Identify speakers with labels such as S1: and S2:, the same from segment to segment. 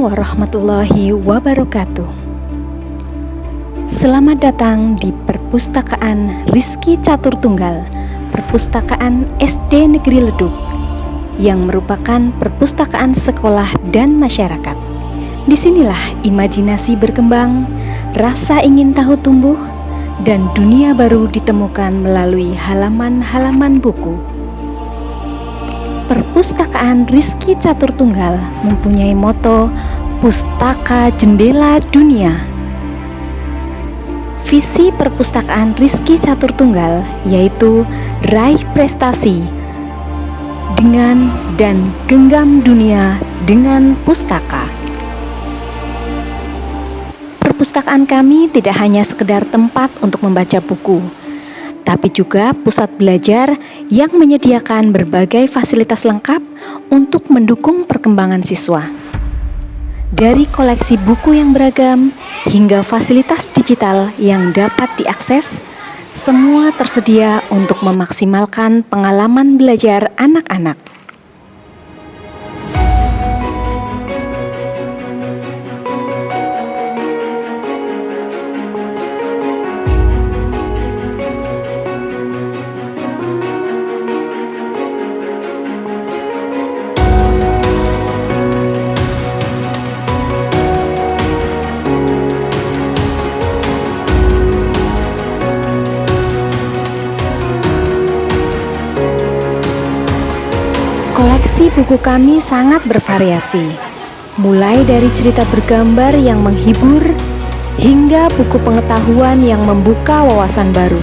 S1: warahmatullahi wabarakatuh. Selamat datang di Perpustakaan Rizky Catur Tunggal, Perpustakaan SD Negeri Leduk, yang merupakan perpustakaan sekolah dan masyarakat. Disinilah imajinasi berkembang, rasa ingin tahu tumbuh, dan dunia baru ditemukan melalui halaman-halaman buku. Perpustakaan Rizky Catur Tunggal mempunyai moto Pustaka Jendela Dunia. Visi Perpustakaan Rizky Catur Tunggal yaitu raih prestasi dengan dan genggam dunia dengan pustaka. Perpustakaan kami tidak hanya sekedar tempat untuk membaca buku, tapi juga pusat belajar yang menyediakan berbagai fasilitas lengkap untuk mendukung perkembangan siswa. Dari koleksi buku yang beragam hingga fasilitas digital yang dapat diakses, semua tersedia untuk memaksimalkan pengalaman belajar anak-anak. Koleksi buku kami sangat bervariasi, mulai dari cerita bergambar yang menghibur hingga buku pengetahuan yang membuka wawasan baru.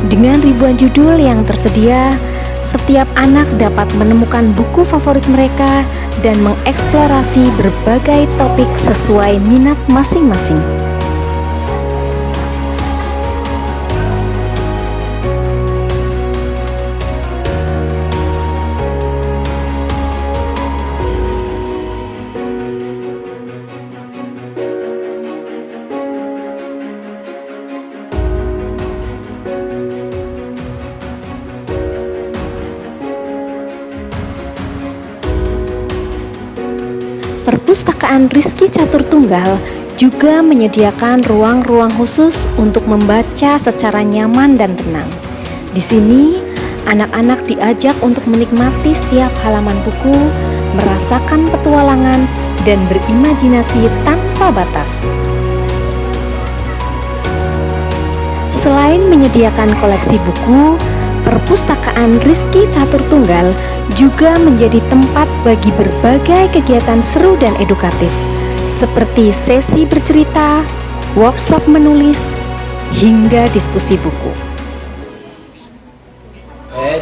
S1: Dengan ribuan judul yang tersedia, setiap anak dapat menemukan buku favorit mereka dan mengeksplorasi berbagai topik sesuai minat masing-masing. Perpustakaan Rizky Catur Tunggal juga menyediakan ruang-ruang khusus untuk membaca secara nyaman dan tenang. Di sini, anak-anak diajak untuk menikmati setiap halaman buku, merasakan petualangan, dan berimajinasi tanpa batas. Selain menyediakan koleksi buku, Perpustakaan Rizky Catur Tunggal juga menjadi tempat bagi berbagai kegiatan seru dan edukatif, seperti sesi bercerita, workshop menulis, hingga diskusi buku.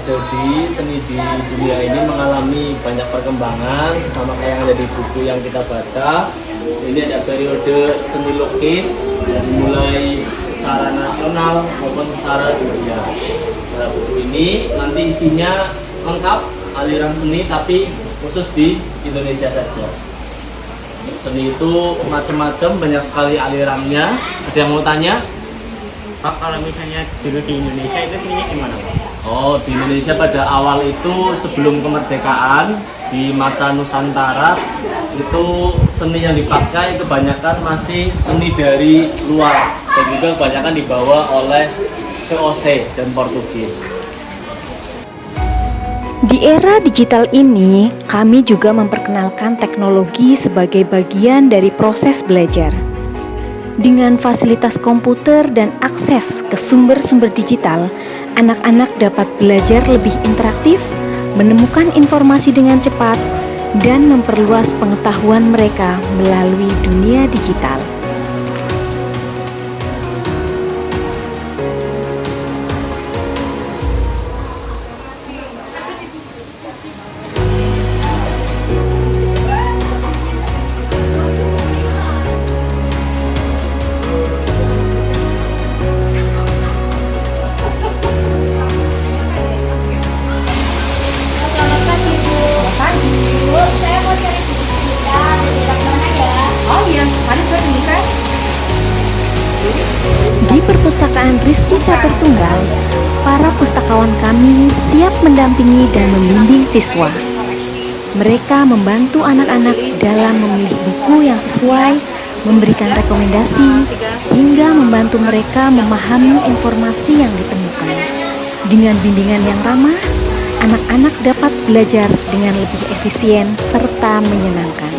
S2: Jadi seni di dunia ini mengalami banyak perkembangan, sama kayak yang ada di buku yang kita baca. Ini ada periode seni lukis, dari mulai secara nasional maupun secara dunia. Pada buku ini nanti isinya lengkap aliran seni, tapi khusus di Indonesia saja. Seni itu macam-macam, banyak sekali alirannya. Ada yang mau tanya?
S3: Pak, kalau misalnya dulu di Indonesia itu seninya gimana, Pak?
S2: Oh, di Indonesia pada awal itu sebelum kemerdekaan, di masa Nusantara itu seni yang dipakai kebanyakan masih seni dari luar, dan juga kebanyakan dibawa oleh VOC dan Portugis.
S1: Di era digital ini, kami juga memperkenalkan teknologi sebagai bagian dari proses belajar. Dengan fasilitas komputer dan akses ke sumber-sumber digital, anak-anak dapat belajar lebih interaktif, menemukan informasi dengan cepat, dan memperluas pengetahuan mereka melalui dunia digital. Di Perpustakaan Rizky Catur Tunggal, para pustakawan kami siap mendampingi dan membimbing siswa. Mereka membantu anak-anak dalam memilih buku yang sesuai, memberikan rekomendasi, hingga membantu mereka memahami informasi yang ditemukan. Dengan bimbingan yang ramah, anak-anak dapat belajar dengan lebih efisien serta menyenangkan.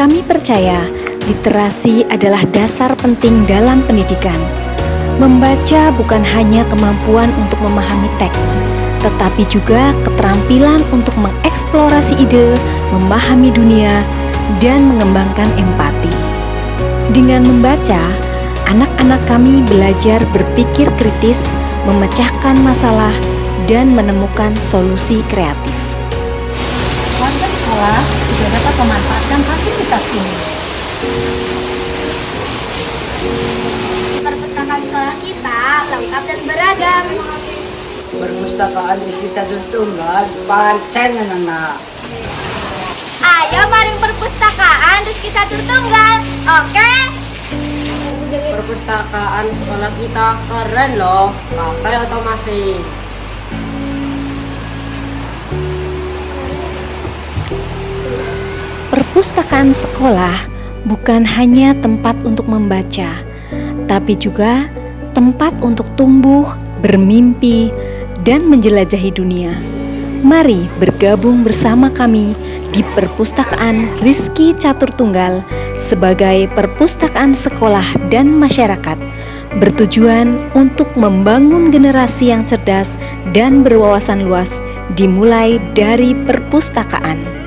S1: Kami percaya literasi adalah dasar penting dalam pendidikan. Membaca bukan hanya kemampuan untuk memahami teks, tetapi juga keterampilan untuk mengeksplorasi ide, memahami dunia, dan mengembangkan empati. Dengan membaca, anak-anak kami belajar berpikir kritis, memecahkan masalah, dan menemukan solusi kreatif.
S4: Warga sekolah juga dapat memanfaatkan fasilitas ini.
S5: Perpustakaan sekolah kita lengkap dan beragam.
S6: Perpustakaan Rizky Catur Tunggal pancen anak.
S5: Ayo mari perpustakaan Rizky Catur Tunggal. Oke?
S6: Perpustakaan sekolah kita keren loh, pakai otomasi.
S1: Perpustakaan sekolah bukan hanya tempat untuk membaca, tapi juga tempat untuk tumbuh, bermimpi, dan menjelajahi dunia. Mari bergabung bersama kami di Perpustakaan Rizky Catur Tunggal sebagai perpustakaan sekolah dan masyarakat, bertujuan untuk membangun generasi yang cerdas dan berwawasan luas dimulai dari perpustakaan.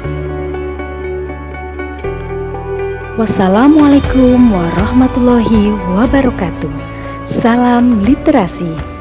S1: Wassalamualaikum warahmatullahi wabarakatuh. Salam literasi.